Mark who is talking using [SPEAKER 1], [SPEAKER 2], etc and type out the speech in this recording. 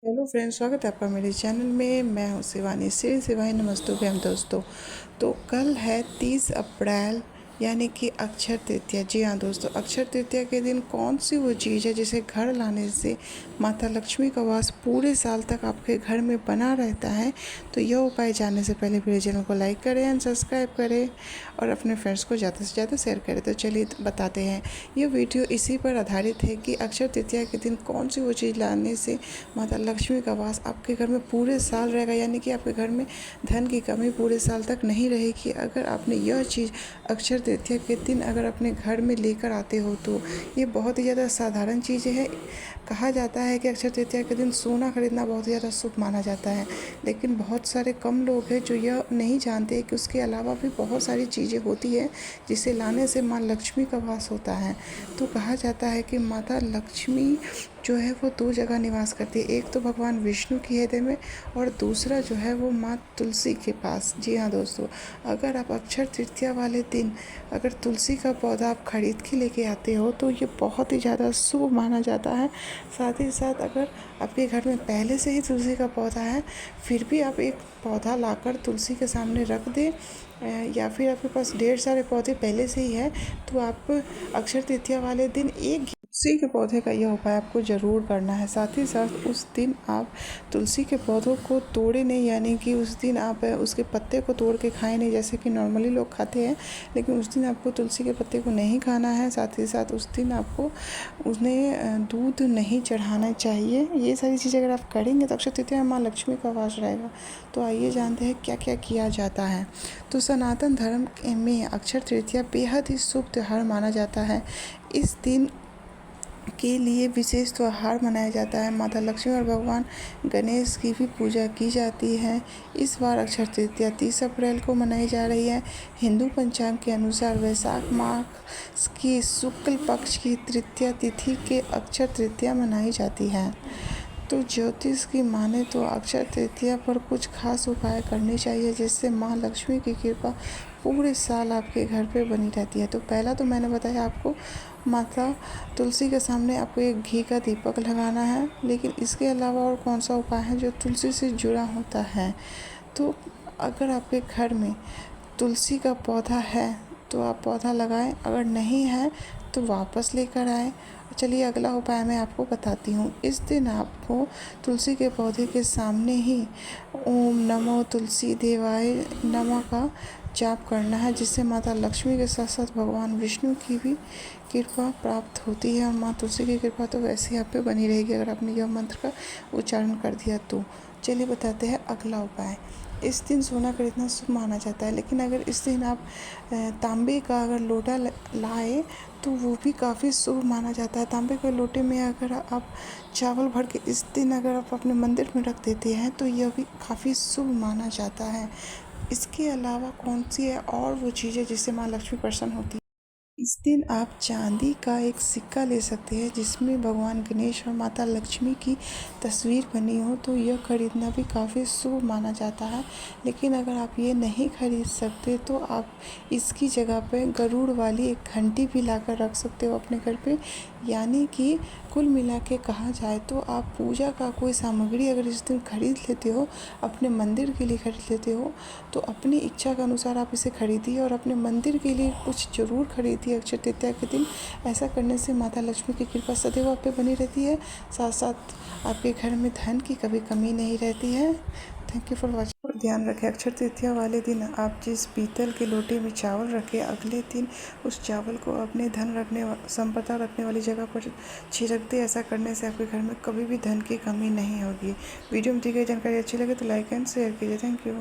[SPEAKER 1] Hello friends, स्वागत है आपका मेरे चैनल में। मैं हूँ शिवानी, श्री शिवानी नमस्तुभ्यम दोस्तों। तो कल है 30 अप्रैल यानी कि अक्षय तृतीया। जी हाँ दोस्तों, अक्षय तृतीया के दिन कौन सी वो चीज़ है जिसे घर लाने से माता लक्ष्मी का वास पूरे साल तक आपके घर में बना रहता है। तो यह उपाय जानने से पहले मेरे चैनल को लाइक करें एंड सब्सक्राइब करें और अपने फ्रेंड्स को ज़्यादा से ज़्यादा शेयर करें। तो चलिए बताते हैं। यह वीडियो इसी पर आधारित है कि अक्षय तृतीया के दिन कौन सी वो चीज़ लाने से माता लक्ष्मी का वास आपके घर में पूरे साल रहेगा, यानी कि आपके घर में धन की कमी पूरे साल तक नहीं रहेगी। अगर आपने यह चीज़ अक्षय तृतीया के दिन अगर अपने घर में लेकर आते हो तो ये बहुत ही ज़्यादा साधारण चीज़ है। कहा जाता है कि अक्षय तृतीया के दिन सोना खरीदना बहुत ज़्यादा शुभ माना जाता है, लेकिन बहुत सारे कम लोग हैं जो यह नहीं जानते कि उसके अलावा भी बहुत सारी चीज़ें होती है जिसे लाने से माँ लक्ष्मी का वास होता है। तो कहा जाता है कि माता लक्ष्मी जो है वो दो जगह निवास करती है, एक तो भगवान विष्णु की हृदय में और दूसरा जो है वो माँ तुलसी के पास। जी हाँ दोस्तों, अगर आप अक्षय तृतीया वाले दिन अगर तुलसी का पौधा आप खरीद के लेके आते हो तो ये बहुत ही ज़्यादा शुभ माना जाता है। साथ ही साथ अगर आपके घर में पहले से ही तुलसी का पौधा है, फिर भी आप एक पौधा लाकर तुलसी के सामने रख दें, या फिर आपके पास ढेर सारे पौधे पहले से ही है, तो आप अक्षय तृतीया वाले दिन एक तुलसी के पौधे का यह उपाय आपको ज़रूर करना है। साथ ही साथ उस दिन आप तुलसी के पौधों को तोड़े नहीं, यानी कि उस दिन आप उसके पत्ते को तोड़ के खाएं नहीं जैसे कि नॉर्मली लोग खाते हैं, लेकिन उस दिन आपको तुलसी के पत्ते को नहीं खाना है। साथ ही साथ उस दिन आपको उन्हें दूध नहीं चढ़ाना चाहिए। ये सारी चीज़ें अगर आप करेंगे तो अक्षय तृतीया में माँ लक्ष्मी का वास रहेगा। तो आइए जानते हैं क्या क्या किया जाता है। तो सनातन धर्म में अक्षय तृतीया बेहद ही शुभ त्यौहार माना जाता है। इस दिन के लिए विशेष त्यौहार मनाया जाता है। माता लक्ष्मी और भगवान गणेश की भी पूजा की जाती है। इस बार अक्षय तृतीया 30 अप्रैल को मनाई जा रही है। हिंदू पंचांग के अनुसार वैशाख मास की शुक्ल पक्ष की तृतीया तिथि के अक्षय तृतीया मनाई जाती है। तो ज्योतिष की माने तो अक्षय तृतीया पर कुछ खास उपाय करने चाहिए जिससे माँ लक्ष्मी की कृपा पूरे साल आपके घर पे बनी रहती है। तो पहला तो मैंने बताया आपको, माता तुलसी के सामने आपको एक घी का दीपक लगाना है, लेकिन इसके अलावा और कौन सा उपाय है जो तुलसी से जुड़ा होता है। तो अगर आपके घर में तुलसी का पौधा है तो आप पौधा लगाएं, अगर नहीं है तो वापस लेकर आएँ। चलिए अगला उपाय मैं आपको बताती हूँ। इस दिन आपको तुलसी के पौधे के सामने ही ओम नमो तुलसी देवाय नमः का जाप करना है, जिससे माता लक्ष्मी के साथ साथ भगवान विष्णु की भी कृपा प्राप्त होती है। और माँ तुलसी की कृपा तो वैसे ही आप पे बनी रहेगी अगर आपने यह मंत्र का उच्चारण कर दिया तो। चलिए बताते हैं अगला उपाय। इस दिन सोना खरीदना शुभ माना जाता है, लेकिन अगर इस दिन आप तांबे का अगर लोटा लाए तो वो भी काफ़ी शुभ माना जाता है। तांबे के लोटे में अगर आप चावल भर के इस दिन अगर आप अपने मंदिर में रख देते हैं तो यह भी काफ़ी शुभ माना जाता है। इसके अलावा कौन सी है और वो चीज़ें जिससे माँ लक्ष्मी प्रसन्न होती है। इस दिन आप चांदी का एक सिक्का ले सकते हैं जिसमें भगवान गणेश और माता लक्ष्मी की तस्वीर बनी हो, तो यह खरीदना भी काफ़ी शुभ माना जाता है। लेकिन अगर आप ये नहीं खरीद सकते तो आप इसकी जगह पे गरुड़ वाली एक घंटी भी लाकर रख सकते हो अपने घर पे। यानी कि कुल मिला के कहा जाए तो आप पूजा का कोई सामग्री अगर इस दिन खरीद लेते हो, अपने मंदिर के लिए खरीद लेते हो, तो अपनी इच्छा के अनुसार आप इसे खरीदिए और अपने मंदिर के लिए कुछ ज़रूर खरीदिए अक्षय तृतीया के दिन। ऐसा करने से माता लक्ष्मी की कृपा सदैव आप पे बनी रहती है। साथ साथ आपके घर में धन की कभी कमी नहीं रहती है। Thank you for watching. और ध्यान रखें, अक्षय तृतीया वाले दिन आप जिस पीतल के लोटे में चावल रखें, अगले दिन उस चावल को अपने धन रखने संपदा रखने वाली जगह पर छिड़क दें। ऐसा करने से आपके घर में कभी भी धन की कमी नहीं होगी। वीडियो में दी गई जानकारी अच्छी लगे तो लाइक एंड शेयर कीजिए। Thank you.